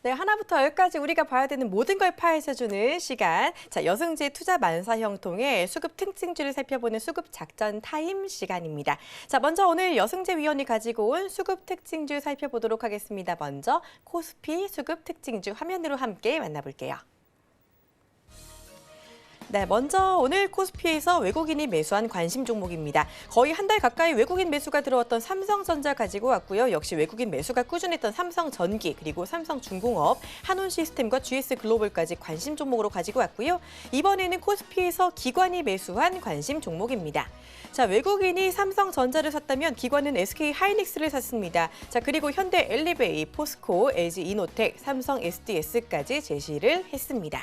네, 하나부터 열까지 우리가 봐야 되는 모든 걸 파헤쳐주는 시간. 자, 여승지의 투자 만사 형통의 수급 특징주를 살펴보는 수급 작전 타임 시간입니다. 자, 먼저 오늘 여승재 위원이 가지고 온 수급 특징주 살펴보도록 하겠습니다. 먼저 코스피 수급 특징주 화면으로 함께 만나볼게요. 네, 먼저 오늘 코스피에서 외국인이 매수한 관심 종목입니다. 거의 한 달 가까이 외국인 매수가 들어왔던 삼성전자 가지고 왔고요. 역시 외국인 매수가 꾸준했던 삼성전기, 그리고 삼성중공업, 한온시스템과 GS글로벌까지 관심 종목으로 가지고 왔고요. 이번에는 코스피에서 기관이 매수한 관심 종목입니다. 자, 외국인이 삼성전자를 샀다면 기관은 SK하이닉스를 샀습니다. 자, 그리고 현대엘리베이, 포스코, LG이노텍, 삼성 SDS까지 제시를 했습니다.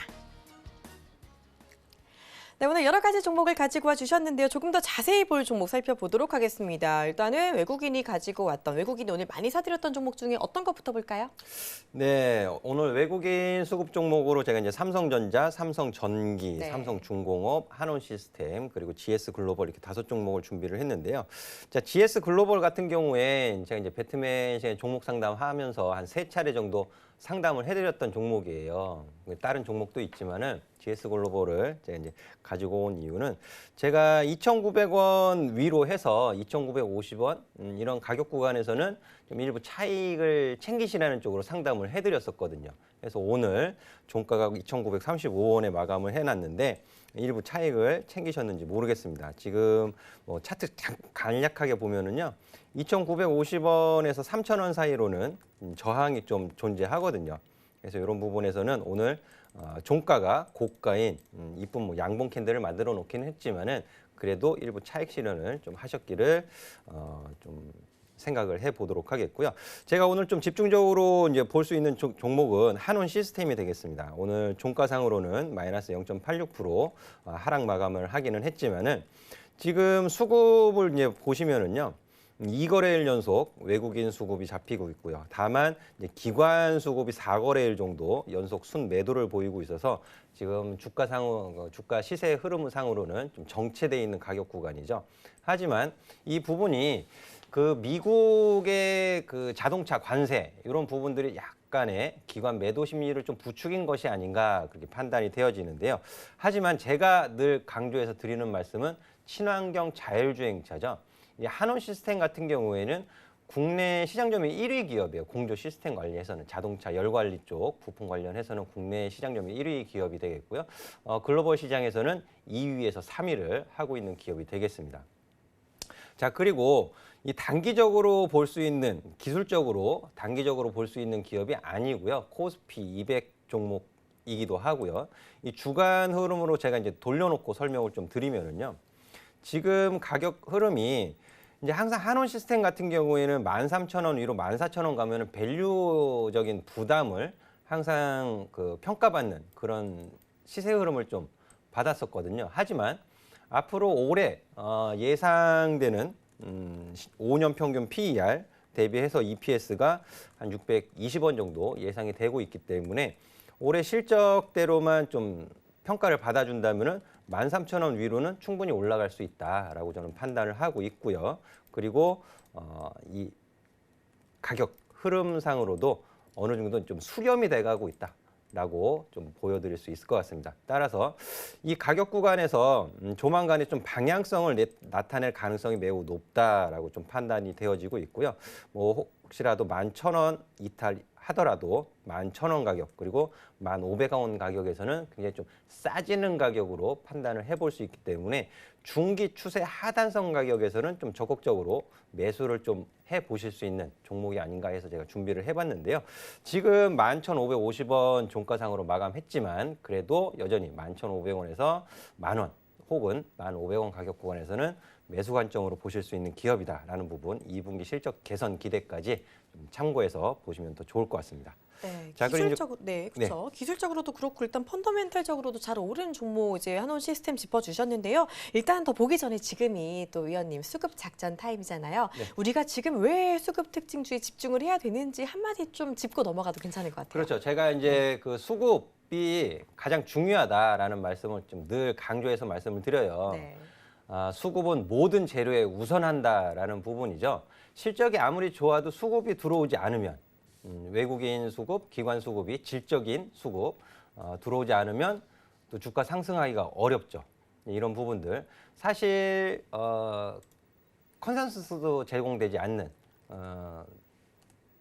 네, 오늘 여러 가지 종목을 가지고 와주셨는데요. 조금 더 자세히 볼 종목 살펴보도록 하겠습니다. 일단은 외국인이 가지고 왔던, 외국인이 오늘 많이 사들였던 종목 중에 어떤 것부터 볼까요? 네, 오늘 외국인 수급 종목으로 제가 이제 삼성전자, 삼성전기, 네. 삼성중공업, 한온시스템, 그리고 GS글로벌 이렇게 5종목을 준비를 했는데요. 자, GS글로벌 같은 경우에 제가 이제 배트맨 시간에 종목 상담하면서 한 3차례 정도 상담을 해드렸던 종목이에요. 다른 종목도 있지만은 GS글로벌을 제가 이제 가지고 온 이유는 제가 2,900원 위로 해서 2,950원 이런 가격 구간에서는 좀 일부 차익을 챙기시라는 쪽으로 상담을 해드렸었거든요. 그래서 오늘 종가가 2,935원에 마감을 해놨는데 일부 차익을 챙기셨는지 모르겠습니다. 지금 뭐 차트 간략하게 보면은요. 2,950원에서 3,000원 사이로는 저항이 좀 존재하거든요. 그래서 이런 부분에서는 오늘 종가가 고가인 이쁜 뭐 양봉 캔들을 만들어 놓기는 했지만은 그래도 일부 차익 실현을 좀 하셨기를 좀 생각을 해보도록 하겠고요. 제가 오늘 좀 집중적으로 이제 볼 수 있는 종목은 한온시스템이 되겠습니다. 오늘 종가상으로는 마이너스 0.86% 하락 마감을 하기는 했지만은 지금 수급을 이제 보시면은요. 2거래일 연속 외국인 수급이 잡히고 있고요. 다만 이제 기관 수급이 4거래일 정도 연속 순매도를 보이고 있어서 지금 주가 시세 흐름 상으로는 좀 정체되어 있는 가격 구간이죠. 하지만 이 부분이 그 미국의 그 자동차 관세 이런 부분들이 약간의 기관 매도 심리를 좀 부추긴 것이 아닌가 그렇게 판단이 되어지는데요. 하지만 제가 늘 강조해서 드리는 말씀은 친환경 자율주행차죠. 이 한온시스템 같은 경우에는 국내 시장 점유율 1위 기업이에요. 공조 시스템 관리에서는 자동차 열 관리 쪽 부품 관련해서는 국내 시장 점유율 1위 기업이 되겠고요. 글로벌 시장에서는 2위에서 3위를 하고 있는 기업이 되겠습니다. 자, 그리고 이 단기적으로 볼 수 있는 기술적으로 단기적으로 볼 수 있는 기업이 아니고요. 코스피 200 종목이기도 하고요. 이 주간 흐름으로 제가 이제 돌려놓고 설명을 좀 드리면은요. 지금 가격 흐름이 이제 항상 한온시스템 같은 경우에는 13,000원 위로 14,000원 가면은 밸류적인 부담을 항상 그 평가받는 그런 시세 흐름을 좀 받았었거든요. 하지만 앞으로 올해 예상되는 5년 평균 PER 대비해서 EPS가 한 620원 정도 예상이 되고 있기 때문에 올해 실적대로만 좀 평가를 받아준다면은 13,000원 위로는 충분히 올라갈 수 있다라고 저는 판단을 하고 있고요. 그리고 이 가격 흐름상으로도 어느 정도 좀 수렴이 돼가고 있다라고 좀 보여드릴 수 있을 것 같습니다. 따라서 이 가격 구간에서 조만간에 좀 방향성을 나타낼 가능성이 매우 높다라고 좀 판단이 되어지고 있고요. 뭐 혹시라도 11,000원 이탈 하더라도 11,000원 가격 그리고 1,500원 가격에서는 굉장히 좀 싸지는 가격으로 판단을 해볼 수 있기 때문에 중기 추세 하단선 가격에서는 좀 적극적으로 매수를 좀 해보실 수 있는 종목이 아닌가 해서 제가 준비를 해봤는데요. 지금 11,550원 종가상으로 마감했지만 그래도 여전히 11,500원에서 10,000원 혹은 1,500원 가격 구간에서는 매수 관점으로 보실 수 있는 기업이다라는 부분 2분기 실적 개선 기대까지 좀 참고해서 보시면 더 좋을 것 같습니다. 네, 자, 그리고 기술적으로, 네, 그렇죠. 기술적으로도 그렇고 일단 펀더멘탈적으로도 잘 오르는 종목 이제 한온시스템 짚어주셨는데요. 일단 더 보기 전에 지금이 또 위원님 수급 작전 타임이잖아요. 네. 우리가 지금 왜 수급 특징주에 집중을 해야 되는지 한마디 좀 짚고 넘어가도 괜찮을 것 같아요. 그렇죠. 제가 이제 그 수급이 가장 중요하다라는 말씀을 좀 늘 강조해서 말씀을 드려요. 네. 수급은 모든 재료에 우선한다라는 부분이죠. 실적이 아무리 좋아도 수급이 들어오지 않으면 외국인 수급, 기관 수급이 질적인 수급 들어오지 않으면 또 주가 상승하기가 어렵죠. 이런 부분들 사실 컨센서스도 제공되지 않는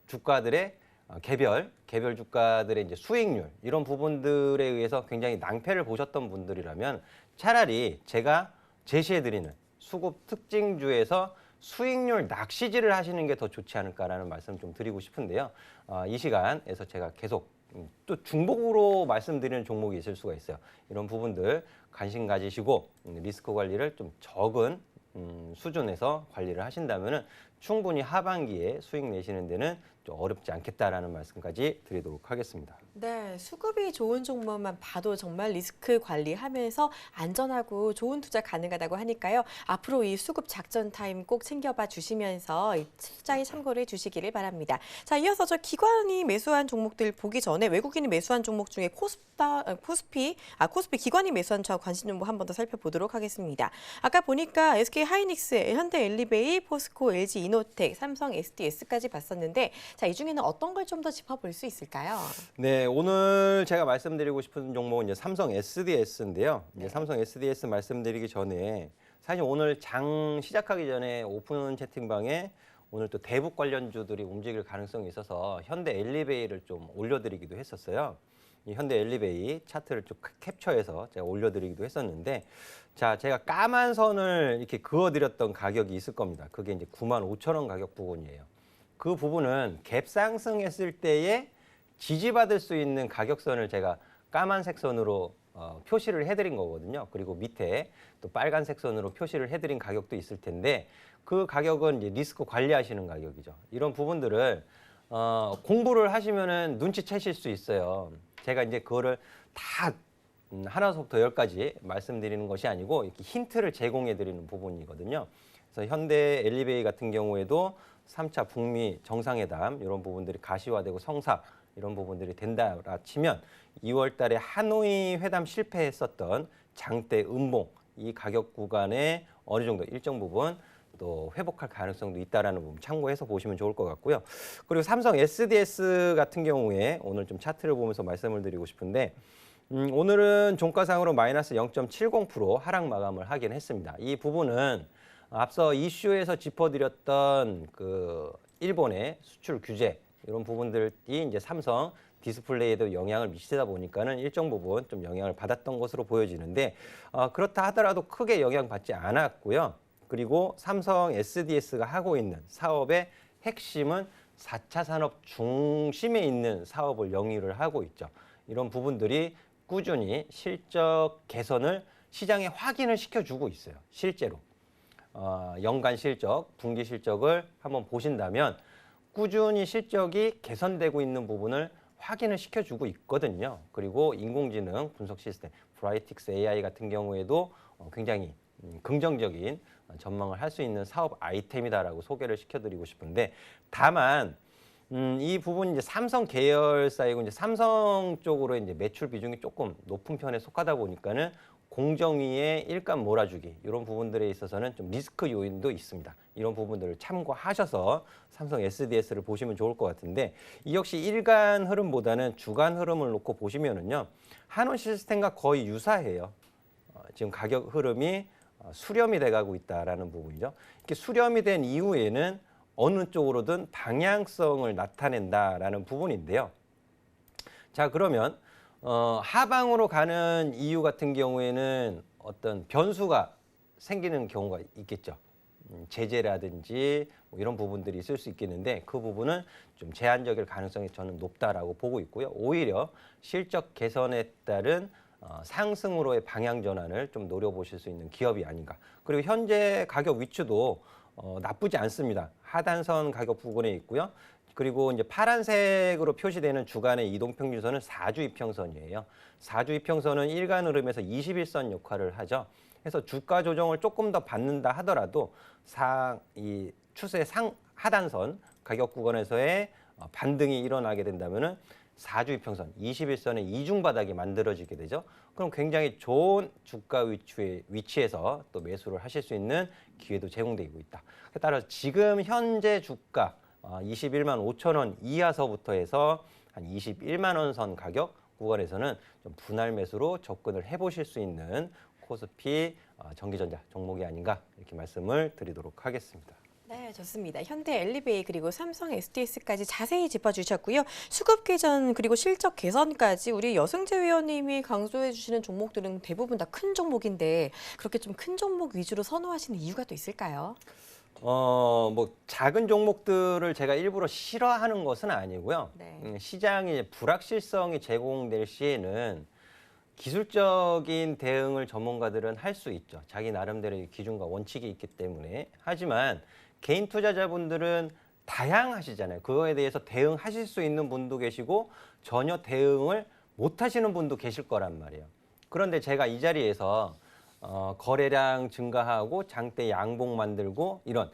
주가들의 개별 주가들의 이제 수익률 이런 부분들에 의해서 굉장히 낭패를 보셨던 분들이라면 차라리 제가 제시해드리는 수급 특징주에서 수익률 낚시질을 하시는 게 더 좋지 않을까라는 말씀 좀 드리고 싶은데요. 이 시간에서 제가 계속 또 중복으로 말씀드리는 종목이 있을 수가 있어요. 이런 부분들 관심 가지시고 리스크 관리를 좀 적은 수준에서 관리를 하신다면 충분히 하반기에 수익 내시는 데는 좀 어렵지 않겠다라는 말씀까지 드리도록 하겠습니다. 네, 수급이 좋은 종목만 봐도 정말 리스크 관리하면서 안전하고 좋은 투자 가능하다고 하니까요. 앞으로 이 수급 작전 타임 꼭 챙겨봐 주시면서 이 투자에 참고를 해주시기를 바랍니다. 자, 이어서 저 기관이 매수한 종목들 보기 전에 외국인이 매수한 종목 중에 코스피 기관이 매수한 저 관심 정보 한 번 더 살펴보도록 하겠습니다. 아까 보니까 SK 하이닉스, 현대 엘리베이, 포스코, LG 이노텍, 삼성 SDS까지 봤었는데 자, 이 중에는 어떤 걸 좀 더 짚어볼 수 있을까요? 네, 오늘 제가 말씀드리고 싶은 종목은 이제 삼성 SDS인데요. 이제 삼성 SDS 말씀드리기 전에 사실 오늘 장 시작하기 전에 오픈 채팅방에 오늘 또 대북 관련주들이 움직일 가능성이 있어서 현대 엘리베이를 좀 올려드리기도 했었어요. 이 현대 엘리베이 차트를 좀 캡처해서 제가 올려드리기도 했었는데, 자, 제가 까만 선을 이렇게 그어드렸던 가격이 있을 겁니다. 그게 이제 95,000원 가격 부분이에요. 그 부분은 갭 상승했을 때에 지지받을 수 있는 가격선을 제가 까만색 선으로 표시를 해드린 거거든요. 그리고 밑에 또 빨간색 선으로 표시를 해드린 가격도 있을 텐데 그 가격은 이제 리스크 관리하시는 가격이죠. 이런 부분들을 공부를 하시면은 눈치채실 수 있어요. 제가 이제 그거를 다 하나부터 열까지 말씀드리는 것이 아니고 이렇게 힌트를 제공해드리는 부분이거든요. 그래서 현대 엘리베이 같은 경우에도 3차 북미 정상회담 이런 부분들이 가시화되고 성사 이런 부분들이 된다라 치면 2월 달에 하노이 회담 실패했었던 장대 음봉 이 가격 구간에 어느 정도 일정 부분 또 회복할 가능성도 있다라는 부분 참고해서 보시면 좋을 것 같고요. 그리고 삼성 SDS 같은 경우에 오늘 좀 차트를 보면서 말씀을 드리고 싶은데 오늘은 종가상으로 마이너스 0.70% 하락 마감을 하긴 했습니다. 이 부분은 앞서 이슈에서 짚어드렸던 그 일본의 수출 규제 이런 부분들이 이제 삼성 디스플레이에도 영향을 미치다 보니까는 일정 부분 좀 영향을 받았던 것으로 보여지는데 그렇다 하더라도 크게 영향받지 않았고요. 그리고 삼성 SDS가 하고 있는 사업의 핵심은 4차 산업 중심에 있는 사업을 영위를 하고 있죠. 이런 부분들이 꾸준히 실적 개선을 시장에 확인을 시켜주고 있어요. 실제로. 연간 실적, 분기 실적을 한번 보신다면 꾸준히 실적이 개선되고 있는 부분을 확인을 시켜주고 있거든요. 그리고 인공지능 분석 시스템, 브라이틱스 AI 같은 경우에도 굉장히 긍정적인 전망을 할 수 있는 사업 아이템이다라고 소개를 시켜드리고 싶은데 다만 이 부분이 이제 삼성 계열사이고 이제 삼성 쪽으로 이제 매출 비중이 조금 높은 편에 속하다 보니까는 공정위의 일감 몰아주기 이런 부분들에 있어서는 좀 리스크 요인도 있습니다. 이런 부분들을 참고하셔서 삼성 SDS를 보시면 좋을 것 같은데 이 역시 일간 흐름보다는 주간 흐름을 놓고 보시면은요 한원 시스템과 거의 유사해요. 지금 가격 흐름이 수렴이 돼가고 있다라는 부분이죠. 이렇게 수렴이 된 이후에는 어느 쪽으로든 방향성을 나타낸다라는 부분인데요. 자, 그러면 하방으로 가는 이유 같은 경우에는 어떤 변수가 생기는 경우가 있겠죠. 제재라든지 뭐 이런 부분들이 있을 수 있겠는데 그 부분은 좀 제한적일 가능성이 저는 높다라고 보고 있고요. 오히려 실적 개선에 따른 상승으로의 방향 전환을 좀 노려보실 수 있는 기업이 아닌가. 그리고 현재 가격 위치도 나쁘지 않습니다. 하단선 가격 부근에 있고요. 그리고 이제 파란색으로 표시되는 주간의 이동평균선은 4주 이평선이에요. 4주 이평선은 일간 흐름에서 21선 역할을 하죠. 그래서 주가 조정을 조금 더 받는다 하더라도 이 추세 하단선 가격 구간에서의 반등이 일어나게 된다면은 4주 이평선, 21선의 이중 바닥이 만들어지게 되죠. 그럼 굉장히 좋은 주가 위치에서 또 매수를 하실 수 있는 기회도 제공되고 있다. 따라서 지금 현재 주가 21만 5천 원 이하서부터 해서 한 21만 원 선 가격 구간에서는 좀 분할 매수로 접근을 해보실 수 있는 코스피 전기전자 종목이 아닌가 이렇게 말씀을 드리도록 하겠습니다. 네, 좋습니다. 현대 엘리베이 그리고 삼성 SDS까지 자세히 짚어주셨고요. 수급 개선 그리고 실적 개선까지 우리 여승재 위원님이 강조해 주시는 종목들은 대부분 다 큰 종목인데 그렇게 좀 큰 종목 위주로 선호하시는 이유가 또 있을까요? 뭐 작은 종목들을 제가 일부러 싫어하는 것은 아니고요. 네. 시장의 불확실성이 제공될 시에는 기술적인 대응을 전문가들은 할 수 있죠. 자기 나름대로의 기준과 원칙이 있기 때문에. 하지만 개인 투자자분들은 다양하시잖아요. 그거에 대해서 대응하실 수 있는 분도 계시고 전혀 대응을 못 하시는 분도 계실 거란 말이에요. 그런데 제가 이 자리에서 거래량 증가하고 장대 양봉 만들고 이런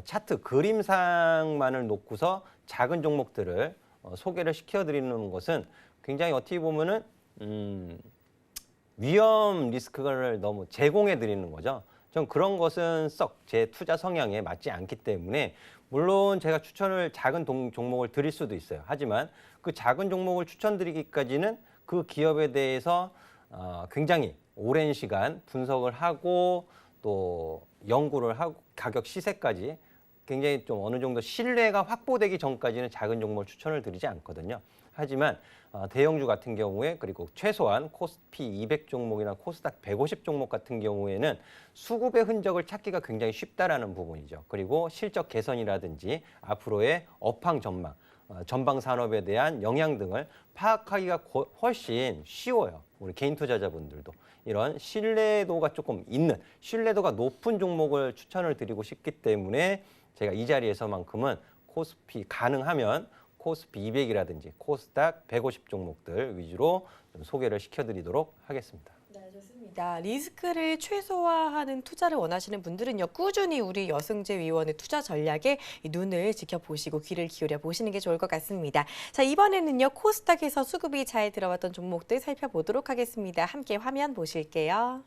차트 그림상만을 놓고서 작은 종목들을 소개를 시켜드리는 것은 굉장히 어떻게 보면은 위험 리스크를 너무 제공해 드리는 거죠. 전 그런 것은 썩 제 투자 성향에 맞지 않기 때문에 물론 제가 추천을 작은 종목을 드릴 수도 있어요. 하지만 그 작은 종목을 추천드리기까지는 그 기업에 대해서 굉장히 오랜 시간 분석을 하고 또 연구를 하고 가격 시세까지 굉장히 좀 어느 정도 신뢰가 확보되기 전까지는 작은 종목을 추천을 드리지 않거든요. 하지만 대형주 같은 경우에 그리고 최소한 코스피 200 종목이나 코스닥 150 종목 같은 경우에는 수급의 흔적을 찾기가 굉장히 쉽다라는 부분이죠. 그리고 실적 개선이라든지 앞으로의 업황 전망, 전방 산업에 대한 영향 등을 파악하기가 훨씬 쉬워요. 우리 개인 투자자분들도. 이런 신뢰도가 조금 있는, 신뢰도가 높은 종목을 추천을 드리고 싶기 때문에 제가 이 자리에서만큼은 코스피 가능하면 코스피 200이라든지 코스닥 150 종목들 위주로 좀 소개를 시켜드리도록 하겠습니다. 네, 좋습니다. 리스크를 최소화하는 투자를 원하시는 분들은요, 꾸준히 우리 여승재 위원의 투자 전략에 눈을 지켜보시고 귀를 기울여 보시는 게 좋을 것 같습니다. 자, 이번에는요, 코스닥에서 수급이 잘 들어왔던 종목들 살펴보도록 하겠습니다. 함께 화면 보실게요.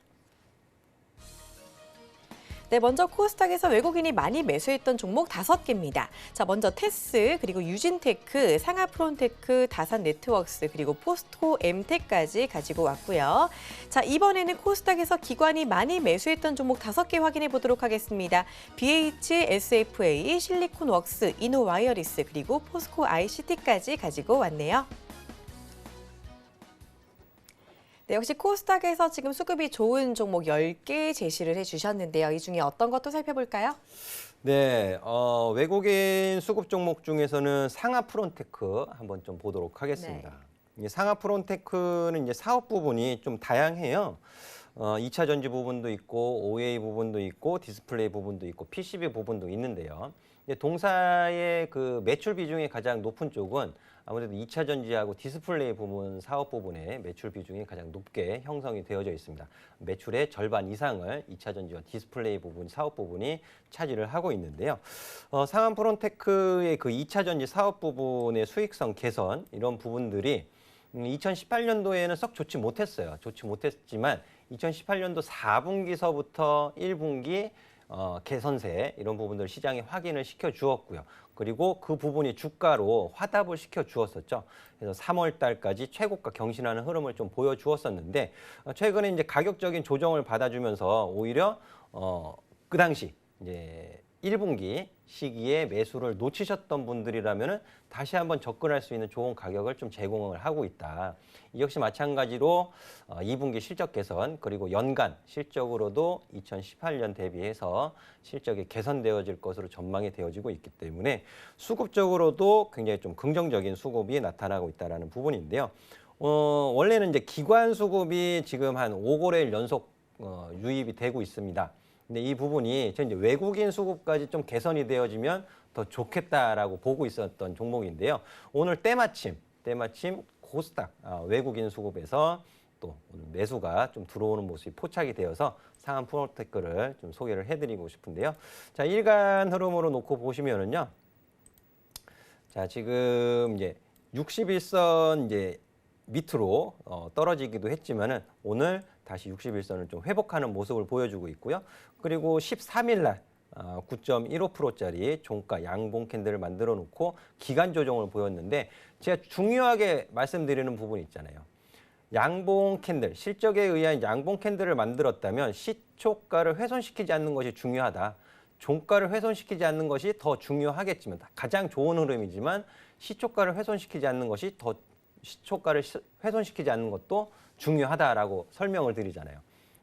네, 먼저 코스닥에서 외국인이 많이 매수했던 종목 5개입니다. 자, 먼저 테스, 그리고 유진테크, 상하프론테크, 다산네트워크스, 그리고 포스코 엠텍까지 가지고 왔고요. 자, 이번에는 코스닥에서 기관이 많이 매수했던 종목 5개 확인해 보도록 하겠습니다. BH, SFA, 실리콘웍스, 이노와이어리스, 그리고 포스코 ICT까지 가지고 왔네요. 네, 역시 코스닥에서 지금 수급이 좋은 종목 10개 제시를 해주셨는데요. 이 중에 어떤 것도 살펴볼까요? 네, 외국인 수급 종목 중에서는 상하프론테크 한번 좀 보도록 하겠습니다. 상하프론테크는 이제 사업 부분이 좀 다양해요. 2차 전지 부분도 있고 OA 부분도 있고 디스플레이 부분도 있고 PCB 부분도 있는데요. 동사의 그 매출 비중이 가장 높은 쪽은 아무래도 2차 전지하고 디스플레이 부분 사업 부분의 매출 비중이 가장 높게 형성이 되어져 있습니다. 매출의 절반 이상을 2차 전지와 디스플레이 부분 사업 부분이 차지를 하고 있는데요. 상하프론테크의 그 2차 전지 사업 부분의 수익성 개선 이런 부분들이 2018년도에는 썩 좋지 못했어요. 좋지 못했지만 2018년도 4분기서부터 1분기 개선세 이런 부분들 시장에 확인을 시켜 주었고요. 그리고 그 부분이 주가로 화답을 시켜 주었었죠. 그래서 3월 달까지 최고가 경신하는 흐름을 좀 보여 주었었는데 최근에 이제 가격적인 조정을 받아주면서 오히려 그 당시 이제 1분기 시기에 매수를 놓치셨던 분들이라면은 다시 한번 접근할 수 있는 좋은 가격을 좀 제공을 하고 있다. 이 역시 마찬가지로 2분기 실적 개선 그리고 연간 실적으로도 2018년 대비해서 실적이 개선되어질 것으로 전망이 되어지고 있기 때문에 수급적으로도 굉장히 좀 긍정적인 수급이 나타나고 있다는 부분인데요. 원래는 이제 기관 수급이 지금 한 5거래일 연속 유입이 되고 있습니다. 근데 이 부분이 이제 외국인 수급까지 좀 개선이 되어지면 더 좋겠다라고 보고 있었던 종목인데요. 오늘 때마침 코스닥 외국인 수급에서 또 오늘 매수가 좀 들어오는 모습이 포착이 되어서 상하프론테크를 좀 소개를 해드리고 싶은데요. 자, 일간 흐름으로 놓고 보시면은요. 자, 지금 이제 61선 이제 밑으로 떨어지기도 했지만은 오늘 다시 61선을 좀 회복하는 모습을 보여주고 있고요. 그리고 13일 날 9.15%짜리 종가 양봉 캔들을 만들어 놓고 기간 조정을 보였는데 제가 중요하게 말씀드리는 부분이 있잖아요. 양봉 캔들, 실적에 의한 양봉 캔들을 만들었다면 시초가를 훼손시키지 않는 것이 중요하다. 종가를 훼손시키지 않는 것이 더 중요하겠지만 가장 좋은 흐름이지만 시초가를 훼손시키지 않는 것이 더 시초가를 훼손시키지 않는 것도 중요하다라고 설명을 드리잖아요.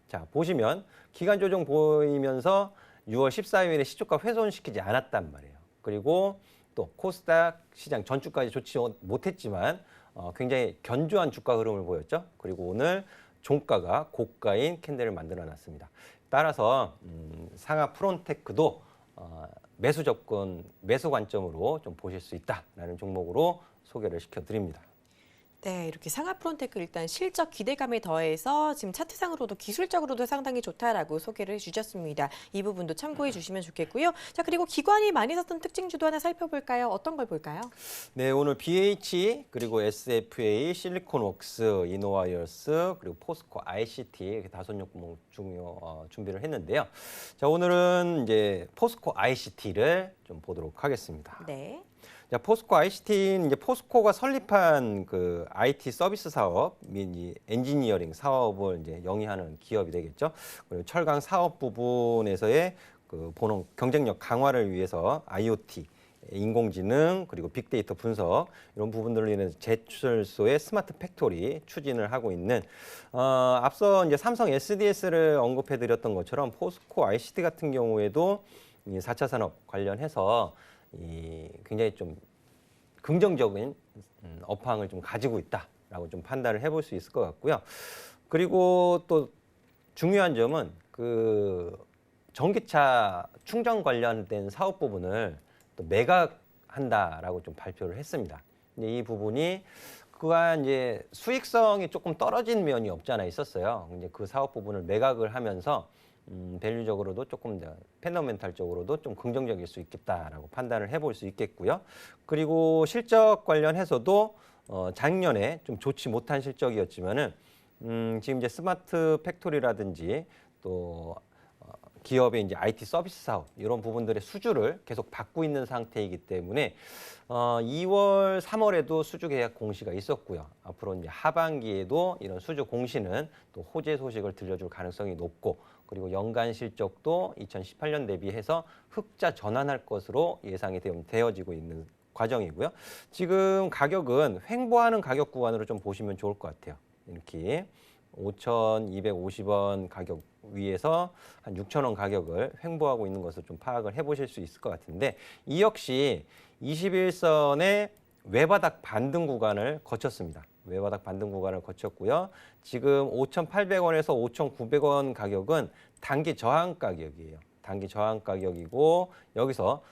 자, 보시면 기간 조정 보이면서 6월 14일에 시초가 훼손시키지 않았단 말이에요. 그리고 또 코스닥 시장 전주까지 좋지 못했지만 굉장히 견조한 주가 흐름을 보였죠. 그리고 오늘 종가가 고가인 캔들을 만들어 놨습니다. 따라서 상하 프론테크도 매수 접근, 매수 관점으로 좀 보실 수 있다라는 종목으로 소개를 시켜드립니다. 네, 이렇게 상하 프론테크 일단 실적 기대감에 더해서 지금 차트상으로도 기술적으로도 상당히 좋다라고 소개를 해주셨습니다. 이 부분도 참고해 주시면 좋겠고요. 자, 그리고 기관이 많이 썼던 특징주도 하나 살펴볼까요? 어떤 걸 볼까요? 네, 오늘 BH 그리고 SFA, 실리콘웍스, 이노와이어스 그리고 포스코 ICT 이렇게 5종목 준비를 했는데요. 자, 오늘은 이제 포스코 ICT를 좀 보도록 하겠습니다. 네. 자, 포스코 ICT는 이제 포스코가 설립한 그 IT 서비스 사업 및 엔지니어링 사업을 이제 영위하는 기업이 되겠죠. 그리고 철강 사업 부분에서의 그 본원 경쟁력 강화를 위해서 IoT, 인공지능 그리고 빅데이터 분석 이런 부분들로 인해서 제철소의 스마트 팩토리 추진을 하고 있는 앞서 이제 삼성 SDS를 언급해드렸던 것처럼 포스코 ICT 같은 경우에도 이 4차 산업 관련해서 굉장히 좀 긍정적인 업황을 좀 가지고 있다라고 좀 판단을 해볼 수 있을 것 같고요. 그리고 또 중요한 점은 그 전기차 충전 관련된 사업 부분을 또 매각한다라고 좀 발표를 했습니다. 이제 이 부분이 그간 이제 수익성이 조금 떨어진 면이 없지 않아 있었어요. 이제 그 사업 부분을 매각을 하면서 밸류적으로도 조금 더 펀더멘탈적으로도 좀 긍정적일 수 있겠다라고 판단을 해볼 수 있겠고요. 그리고 실적 관련해서도 작년에 좀 좋지 못한 실적이었지만은 지금 이제 스마트 팩토리라든지 또 기업의 이제 IT 서비스 사업 이런 부분들의 수주를 계속 받고 있는 상태이기 때문에 2월, 3월에도 수주 계약 공시가 있었고요. 앞으로 이제 하반기에도 이런 수주 공시는 또 호재 소식을 들려줄 가능성이 높고 그리고 연간 실적도 2018년 대비해서 흑자 전환할 것으로 예상이 되어지고 있는 과정이고요. 지금 가격은 횡보하는 가격 구간으로 좀 보시면 좋을 것 같아요. 이렇게 5,250원 가격 위에서 한 6,000원 가격을 횡보하고 있는 것을 좀 파악을 해보실 수 있을 것 같은데 이 역시 21선의 외바닥 반등 구간을 거쳤습니다. 외바닥 반등 구간을 거쳤고요. 지금 5,800원에서 5,900원 가격은 단기 저항 가격이에요. 단기 저항 가격이고 여기서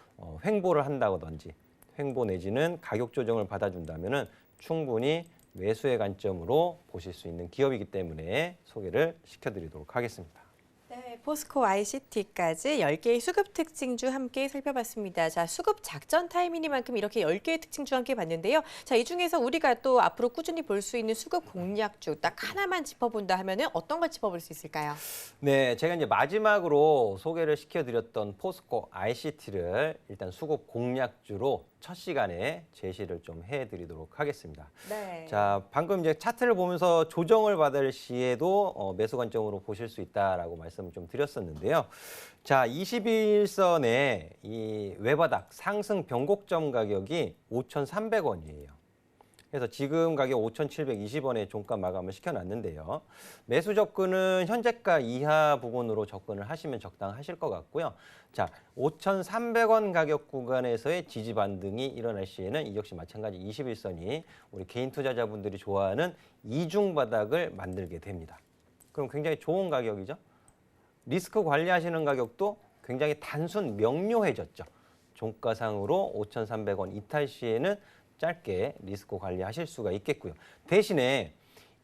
횡보를 한다든지 횡보 내지는 가격 조정을 받아준다면은 충분히 매수의 관점으로 보실 수 있는 기업이기 때문에 소개를 시켜드리도록 하겠습니다. 네, 포스코 ICT까지 10개의 수급 특징주 함께 살펴봤습니다. 자, 수급 작전 타임이니만큼 이렇게 10개의 특징주 함께 봤는데요. 자, 이 중에서 우리가 또 앞으로 꾸준히 볼 수 있는 수급 공략주 딱 하나만 짚어본다 하면은 어떤 걸 짚어볼 수 있을까요? 네, 제가 이제 마지막으로 소개를 시켜드렸던 포스코 ICT를 일단 수급 공략주로 첫 시간에 제시를 좀 해드리도록 하겠습니다. 네. 자, 방금 이제 차트를 보면서 조정을 받을 시에도 매수 관점으로 보실 수 있다라고 말씀을 좀 드렸었는데요. 자, 21선의 이 외바닥 상승 변곡점 가격이 5,300원이에요. 그래서 지금 가격 5,720원에 종가 마감을 시켜놨는데요. 매수 접근은 현재가 이하 부분으로 접근을 하시면 적당하실 것 같고요. 자, 5,300원 가격 구간에서의 지지 반등이 일어날 시에는 이 역시 마찬가지 21선이 우리 개인 투자자분들이 좋아하는 이중 바닥을 만들게 됩니다. 그럼 굉장히 좋은 가격이죠. 리스크 관리하시는 가격도 굉장히 단순 명료해졌죠. 종가상으로 5,300원 이탈 시에는 짧게 리스크 관리하실 수가 있겠고요. 대신에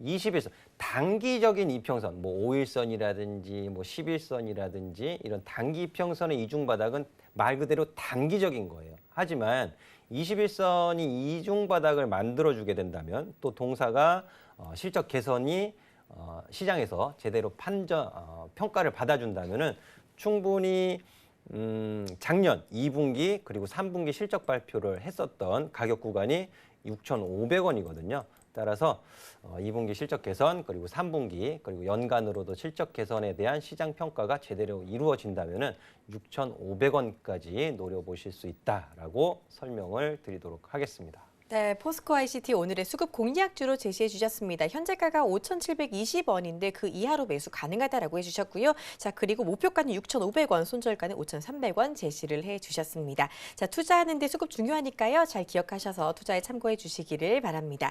21선, 단기적인 이평선, 뭐 5일선이라든지 뭐 10일선이라든지 이런 단기 이평선의 이중바닥은 말 그대로 단기적인 거예요. 하지만 21선이 이중바닥을 만들어주게 된다면 또 동사가 실적 개선이 시장에서 제대로 평가를 받아준다면은 충분히 작년 2분기 그리고 3분기 실적 발표를 했었던 가격 구간이 6,500원이거든요. 따라서 2분기 실적 개선 그리고 3분기 그리고 연간으로도 실적 개선에 대한 시장 평가가 제대로 이루어진다면은 6,500원까지 노려보실 수 있다라고 설명을 드리도록 하겠습니다. 네, 포스코 ICT 오늘의 수급 공략주로 제시해 주셨습니다. 현재가가 5,720원인데 그 이하로 매수 가능하다라고 해주셨고요. 자, 그리고 목표가는 6,500원, 손절가는 5,300원 제시를 해 주셨습니다. 자, 투자하는데 수급 중요하니까요. 잘 기억하셔서 투자에 참고해 주시기를 바랍니다.